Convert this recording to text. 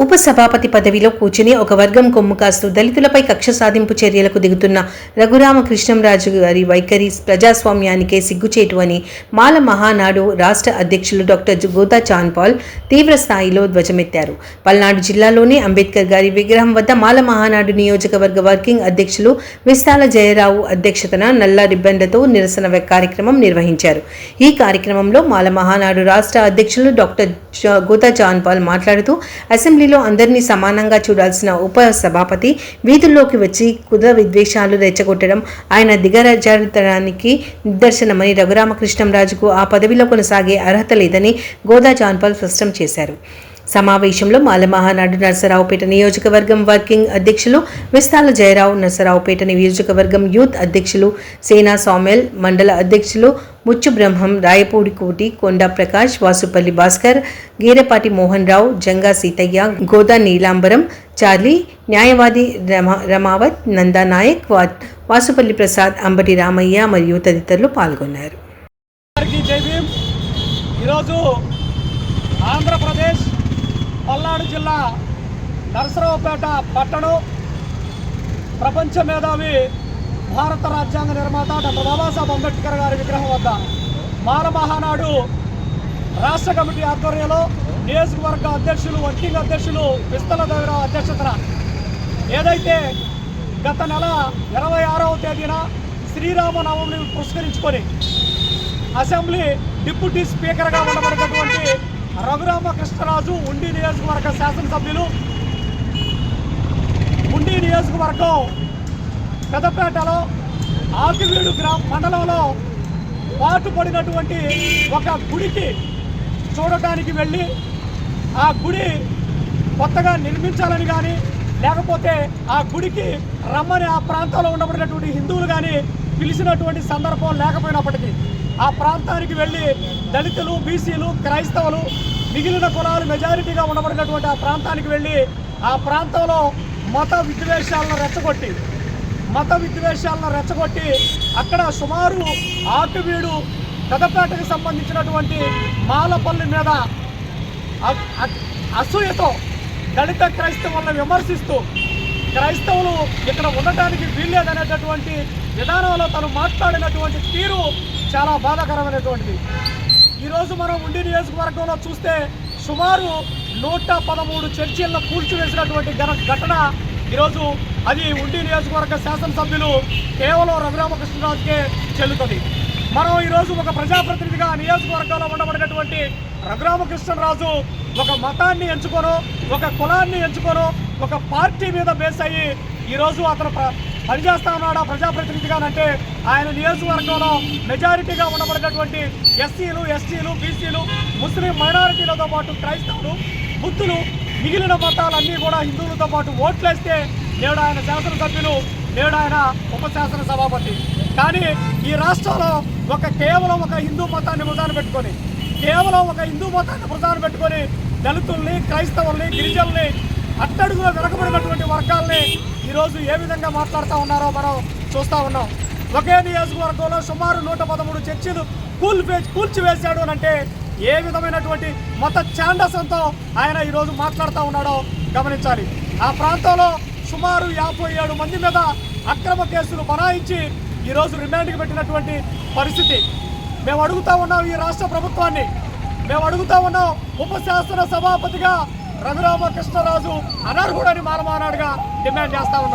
ఉపసభాపతి పదవిలో కూర్చుని ఒక వర్గం కొమ్ము కాస్తూ దళితులపై కక్ష సాధింపు చర్యలకు దిగుతున్న రఘురామకృష్ణంరాజు గారి వైఖరి ప్రజాస్వామ్యానికే సిగ్గుచేటు అని మాల మహానాడు రాష్ట్ర అధ్యక్షులు డాక్టర్ గోదా చాన్పాల్ తీవ్ర స్థాయిలో ధ్వజమెత్తారు. పల్నాడు జిల్లాలోని అంబేద్కర్ గారి విగ్రహం వద్ద మాల మహానాడు నియోజకవర్గ వర్కింగ్ అధ్యక్షులు విస్తాల జయరావు అధ్యక్షతన నల్ల రిబ్బన్లతో నిరసన కార్యక్రమం నిర్వహించారు. ఈ కార్యక్రమంలో మాల మహానాడు రాష్ట్ర అధ్యక్షులు డాక్టర్ గోదా చాన్పాల్ మాట్లాడుతూ అసెంబ్లీలో అందరినీ సమానంగా చూడాల్సిన ఉప సభాపతి వీధుల్లోకి వచ్చి కుల విద్వేషాలు రెచ్చగొట్టడం ఆయన దిగజారుతనానికి నిదర్శనమని, రఘురామకృష్ణంరాజుకు ఆ పదవిలో కొనసాగే అర్హత లేదని గోదా చాన్పాల్ స్పష్టం చేశారు. సమావేశంలో మాల మహానాడు నరసరావుపేట నియోజకవర్గం వర్కింగ్ అధ్యక్షులు విస్తాల జయరావు, నరసరావుపేట నియోజకవర్గం యూత్ అధ్యక్షులు సేనా సామెల్, మండల అధ్యక్షులు ముచ్చు బ్రహ్మం, రాయపూడి కోటి, కొండా ప్రకాష్, వాసుపల్లి భాస్కర్, గీరపాటి మోహన్ రావు, జంగా సీతయ్య, గోదా నీలాంబరం, చార్లీ, న్యాయవాది రమావత్, నందా నాయక్, వాసుపల్లి ప్రసాద్, అంబటి రామయ్య మరియు తదితరులు పాల్గొన్నారు. ఆంధ్రప్రదేశ్ పల్నాడు జిల్లా నరసరావుపేట పట్టణం ప్రపంచ మేధావి భారత రాజ్యాంగ నిర్మాత డాక్టర్ బాబాసాహెబ్ అంబేద్కర్ గారి విగ్రహం వద్ద మాల మహానాడు రాష్ట్ర కమిటీ ఆధ్వర్యంలో నియోజకవర్గ అధ్యక్షులు వర్కింగ్ అధ్యక్షులు విస్తల దేవరావు అధ్యక్షతన ఏదైతే గత నెల 26వ తేదీన శ్రీరామనవమిని పురస్కరించుకొని అసెంబ్లీ డిప్యూటీ స్పీకర్గా ఉండబడినటువంటి రఘురామకృష్ణరాజు ఉండి నియోజకవర్గ శాసనసభ్యులు ఉండి నియోజకవర్గం పెద్దపేటలో ఆకివీడు మండలంలో పాటుపడినటువంటి ఒక గుడికి చూడటానికి వెళ్ళి ఆ గుడి కొత్తగా నిర్మించాలని కానీ లేకపోతే ఆ గుడికి రమ్మని ఆ ప్రాంతంలో ఉండబడినటువంటి హిందువులు కానీ పిలిచినటువంటి సందర్భం లేకపోయినప్పటికీ ఆ ప్రాంతానికి వెళ్ళి దళితులు, బీసీలు, క్రైస్తవులు, మిగిలిన కులాలు మెజారిటీగా ఉండబడినటువంటి ఆ ప్రాంతానికి వెళ్ళి ఆ ప్రాంతంలో మత విద్వేషాలను రెచ్చగొట్టి అక్కడ సుమారు ఆకువీడు పెదపేటకు సంబంధించినటువంటి మాలపల్లి మీద అసూయతో దళిత క్రైస్తవులను విమర్శిస్తూ క్రైస్తవులు ఇక్కడ ఉండటానికి వీల్లేదనేటటువంటి విధానంలో తను మాట్లాడినటువంటి తీరు చాలా బాధాకరమైనటువంటిది. ఈరోజు మనం ఉండి నియోజకవర్గంలో చూస్తే సుమారు 113 చర్చిలను కూల్చివేసినటువంటి ఘటన ఈరోజు అది ఉండి నియోజకవర్గ శాసనసభ్యులు కేవలం రఘురామకృష్ణరాజుకే చెల్లుతుంది. మనం ఈరోజు ఒక ప్రజాప్రతినిధిగా నియోజకవర్గంలో ఉండబడినటువంటి రఘురామకృష్ణరాజు ఒక మతాన్ని ఎంచుకోనో, ఒక కులాన్ని ఎంచుకోనో, ఒక పార్టీ మీద బేస్ అయ్యి ఈరోజు అతను పనిచేస్తా ఉన్నాడా ప్రజాప్రతినిధిగానంటే ఆయన నియోజకవర్గంలో మెజారిటీగా ఉండబడినటువంటి ఎస్సీలు, ఎస్టీలు, బీసీలు, ముస్లిం మైనారిటీలతో పాటు క్రైస్తవులు, బుద్ధులు, మిగిలిన మతాలన్నీ కూడా హిందువులతో పాటు ఓట్లేస్తే నేడు ఆయన శాసనసభ్యులు, నేడు ఆయన ఉప శాసన సభాపతి. కానీ ఈ రాష్ట్రంలో కేవలం ఒక హిందూ మతాన్ని ప్రధాన పెట్టుకొని దళితుల్ని, క్రైస్తవుల్ని, గిరిజనుల్ని, అట్టడుగులో వెనకబడినటువంటి వర్గాల్ని ఈరోజు ఏ విధంగా మాట్లాడుతూ ఉన్నారో మనం చూస్తూ ఉన్నాం. ఒకే నియోజకవర్గంలో సుమారు 113 చర్చిలు కూల్చివేశాడు అంటే ఏ విధమైనటువంటి మత ఛాందసంతో ఆయన ఈరోజు మాట్లాడుతూ ఉన్నాడో గమనించాలి. ఆ ప్రాంతంలో సుమారు 57 మంది మీద అక్రమ కేసులు బనాయించి ఈరోజు రిమాండ్కి పెట్టినటువంటి పరిస్థితి. మేము అడుగుతూ ఉన్నాం ఈ రాష్ట్ర ప్రభుత్వాన్ని, మేము అడుగుతూ ఉన్నాం ఉప శాసన సభాపతిగా రఘురామకృష్ణరాజు అనర్హుడని మాల మహానాడుగా డిమాండ్ చేస్తా ఉన్నాం.